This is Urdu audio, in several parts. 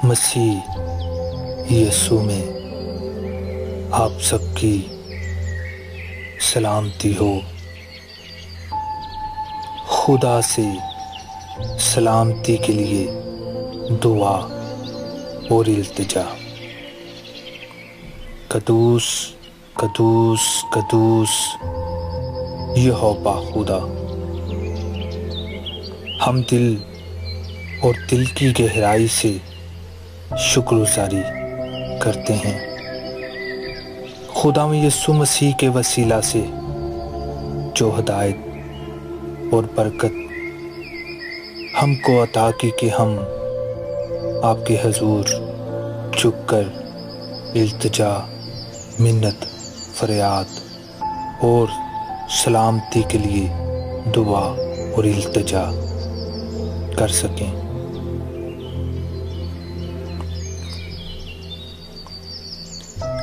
مسیح یسوع میں آپ سب کی سلامتی ہو۔ خدا سے سلامتی کے لیے دعا اور التجا۔ قدوس قدوس قدوس یہوہ خدا، ہم دل اور دل کی گہرائی سے شکر گزاری کرتے ہیں خداوند یسوع مسیح کے وسیلہ سے جو ہدایت اور برکت ہم کو عطا کی کہ ہم آپ کے حضور جھک کر التجا، منت، فریاد اور سلامتی کے لیے دعا اور التجا کر سکیں۔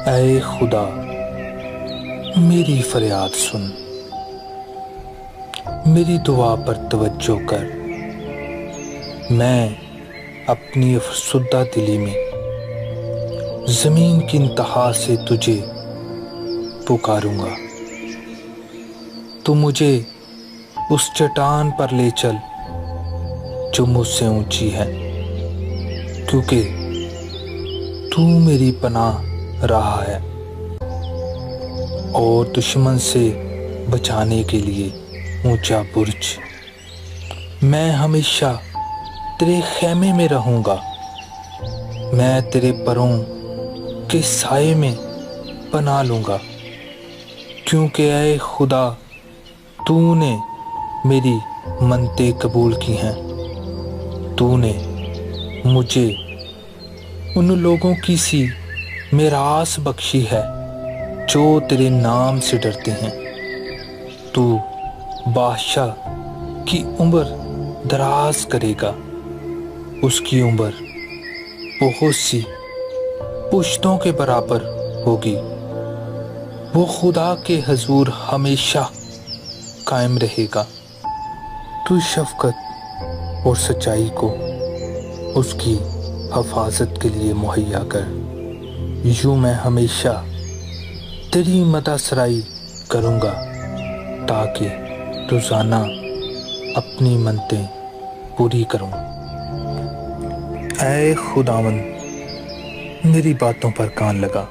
اے خدا، میری فریاد سن، میری دعا پر توجہ کر۔ میں اپنی افسردہ دلی میں زمین کی انتہا سے تجھے پکاروں گا۔ تو مجھے اس چٹان پر لے چل جو مجھ سے اونچی ہے، کیونکہ تو میری پناہ رہا ہے اور دشمن سے بچانے کے لیے اونچا برج۔ میں ہمیشہ تیرے خیمے میں رہوں گا، میں تیرے پروں کے سائے میں پناہ لوں گا، کیونکہ اے خدا تو نے میری منتیں قبول کی ہیں۔ تو نے مجھے ان لوگوں کی سی میراث بخشی ہے جو تیرے نام سے ڈرتے ہیں۔ تو بادشاہ کی عمر دراز کرے گا، اس کی عمر بہت سی پشتوں کے برابر ہوگی۔ وہ خدا کے حضور ہمیشہ قائم رہے گا۔ تو شفقت اور سچائی کو اس کی حفاظت کے لیے مہیا کر۔ یوں میں ہمیشہ تیری مدح سرائی کروں گا تاکہ روزانہ اپنی منتیں پوری کروں۔ اے خداوند، میری باتوں پر کان لگا،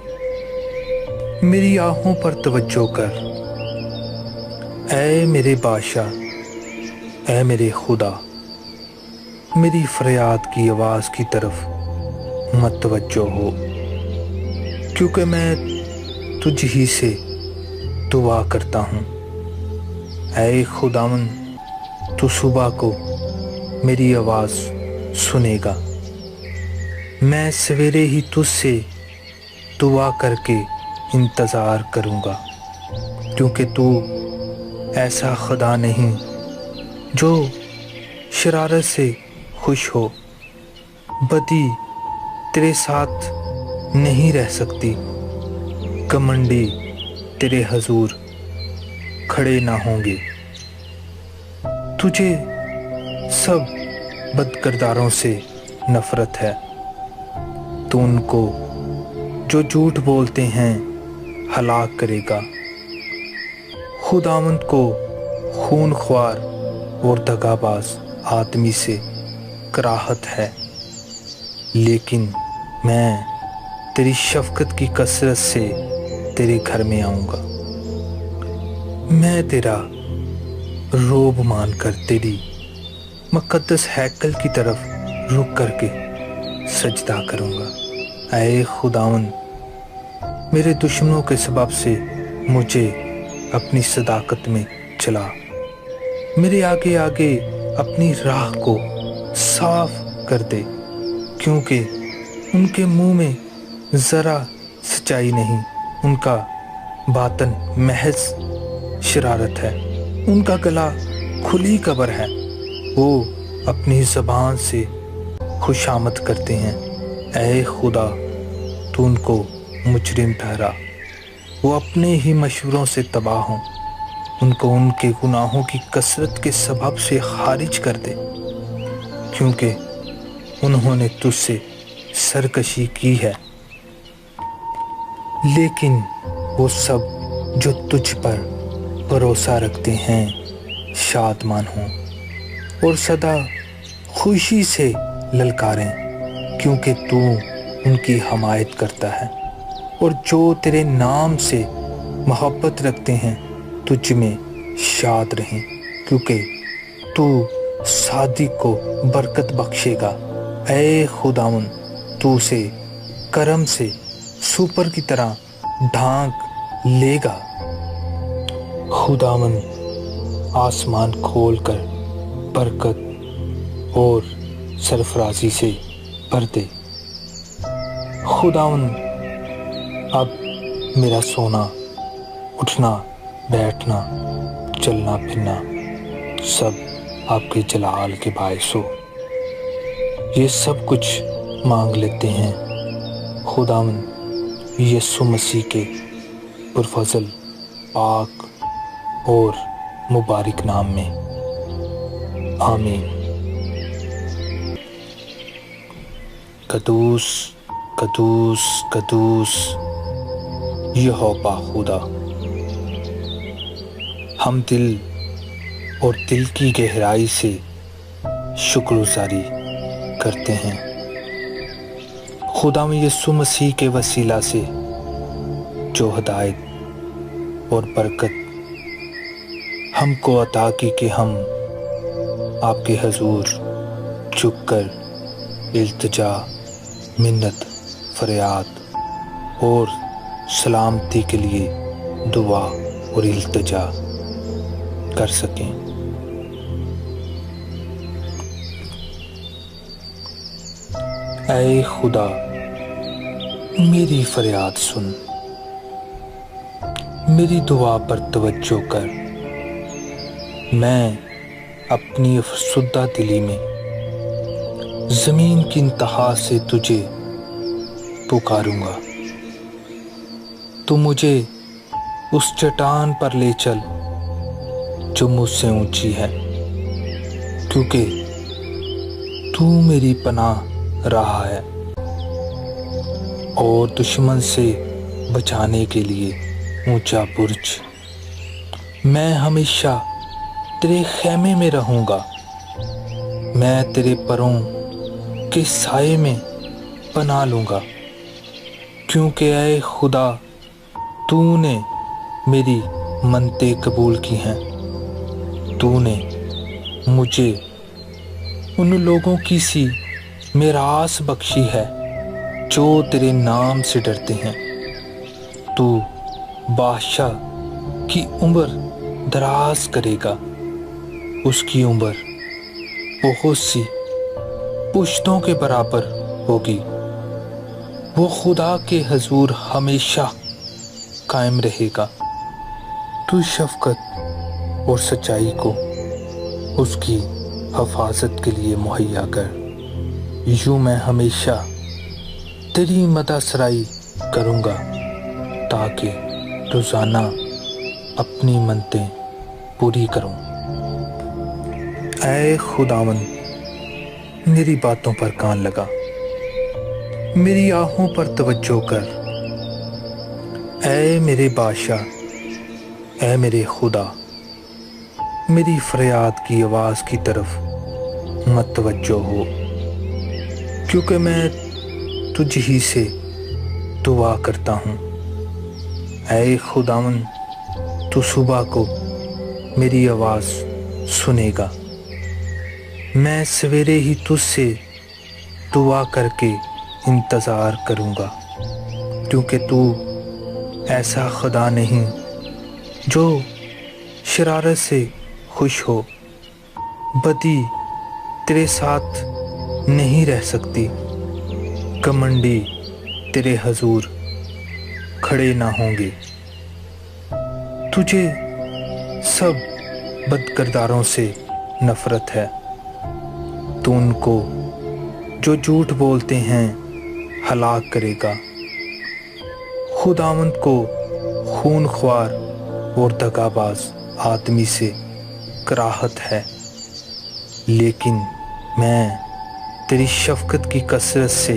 میری آہوں پر توجہ کر۔ اے میرے بادشاہ، اے میرے خدا، میری فریاد کی آواز کی طرف متوجہ ہو، کیونکہ میں تجھ ہی سے دعا کرتا ہوں۔ اے خداوند، تو صبح کو میری آواز سنے گا۔ میں سویرے ہی تجھ سے دعا کر کے انتظار کروں گا، کیونکہ تو ایسا خدا نہیں جو شرارت سے خوش ہو۔ بدی تیرے ساتھ نہیں رہ سکتی، گھمنڈی تیرے حضور کھڑے نہ ہوں گے۔ تجھے سب بدکرداروں سے نفرت ہے۔ تو ان کو جو جھوٹ بولتے ہیں ہلاک کرے گا۔ خداوند کو خون خوار اور دغا باز آدمی سے کراہت ہے، لیکن میں تیری شفقت کی کثرت سے تیرے گھر میں آؤں گا۔ میں تیرا روب مان کر تیری مقدس ہیکل کی طرف رک کر کے سجدہ کروں گا۔ اے خداوند، میرے دشمنوں کے سبب سے مجھے اپنی صداقت میں چلا۔ میرے آگے آگے اپنی راہ کو صاف کر دے، کیونکہ ان کے منہ میں ذرا سچائی نہیں، ان کا باطن محض شرارت ہے۔ ان کا گلا کھلی قبر ہے، وہ اپنی زبان سے خوشامد کرتے ہیں۔ اے خدا، تو ان کو مجرم ٹھہرا، وہ اپنے ہی مشوروں سے تباہ ہوں۔ ان کو ان کے گناہوں کی کثرت کے سبب سے خارج کر دے، کیونکہ انہوں نے تجھ سے سرکشی کی ہے، لیکن وہ سب جو تجھ پر بھروسہ رکھتے ہیں شادمان ہوں اور سدا خوشی سے للکاریں، کیونکہ تو ان کی حمایت کرتا ہے، اور جو تیرے نام سے محبت رکھتے ہیں تجھ میں شاد رہیں، کیونکہ تو صادق کو برکت بخشے گا۔ اے خداوند، تو اسے کرم سے سوپر کی طرح ڈھانک لے گا۔ خداوند آسمان کھول کر برکت اور سرفرازی سے بھر دے۔ خداوند اب میرا سونا، اٹھنا، بیٹھنا، چلنا پھرنا سب آپ کے جلال کے باعث ہو۔ یہ سب کچھ مانگ لیتے ہیں خداوند یسوع مسیح کے پرفضل، پاک اور مبارک نام میں، آمین۔ قدوس قدوس قدوس یہوہ خدا، ہم دل اور دل کی گہرائی سے شکر گزاری کرتے ہیں خدا یسوع مسیح کے وسیلہ سے، جو ہدایت اور برکت ہم کو عطا کی کہ ہم آپ کے حضور جھک کر التجا، منت، فریاد اور سلامتی کے لیے دعا اور التجا کر سکیں۔ اے خدا، میری فریاد سن، میری دعا پر توجہ کر۔ میں اپنی افسردہ دلی میں زمین کی انتہا سے تجھے پکاروں گا۔ تو مجھے اس چٹان پر لے چل جو مجھ سے اونچی ہے، کیونکہ تو میری پناہ رہا ہے اور دشمن سے بچانے کے لیے اونچا برج۔ میں ہمیشہ تیرے خیمے میں رہوں گا، میں تیرے پروں کے سائے میں پناہ لوں گا، کیونکہ اے خدا تو نے میری منتیں قبول کی ہیں۔ تو نے مجھے ان لوگوں کی سی میراث بخشی ہے جو تیرے نام سے ڈرتے ہیں۔ تو بادشاہ کی عمر دراز کرے گا، اس کی عمر بہت سی پشتوں کے برابر ہوگی۔ وہ خدا کے حضور ہمیشہ قائم رہے گا۔ تو شفقت اور سچائی کو اس کی حفاظت کے لیے مہیا کر۔ یوں میں ہمیشہ تیری مدح سرائی کروں گا، تاکہ روزانہ اپنی منتیں پوری کروں۔ اے خداوند، میری باتوں پر کان لگا، میری آہوں پر توجہ کر۔ اے میرے بادشاہ، اے میرے خدا، میری فریاد کی آواز کی طرف متوجہ ہو، کیونکہ میں تجھ ہی سے دعا کرتا ہوں۔ اے خداوند، تو صبح کو میری آواز سنے گا۔ میں سویرے ہی تجھ سے دعا کر کے انتظار کروں گا، کیونکہ تو ایسا خدا نہیں جو شرارت سے خوش ہو۔ بدی تیرے ساتھ نہیں رہ سکتی، گھمنڈی تیرے حضور کھڑے نہ ہوں گے۔ تجھے سب بدکرداروں سے نفرت ہے، تو ان کو جو جھوٹ بولتے ہیں ہلاک کرے گا۔ خداوند کو خون خوار اور دغا باز آدمی سے کراہت ہے، لیکن میں تیری شفقت کی کثرت سے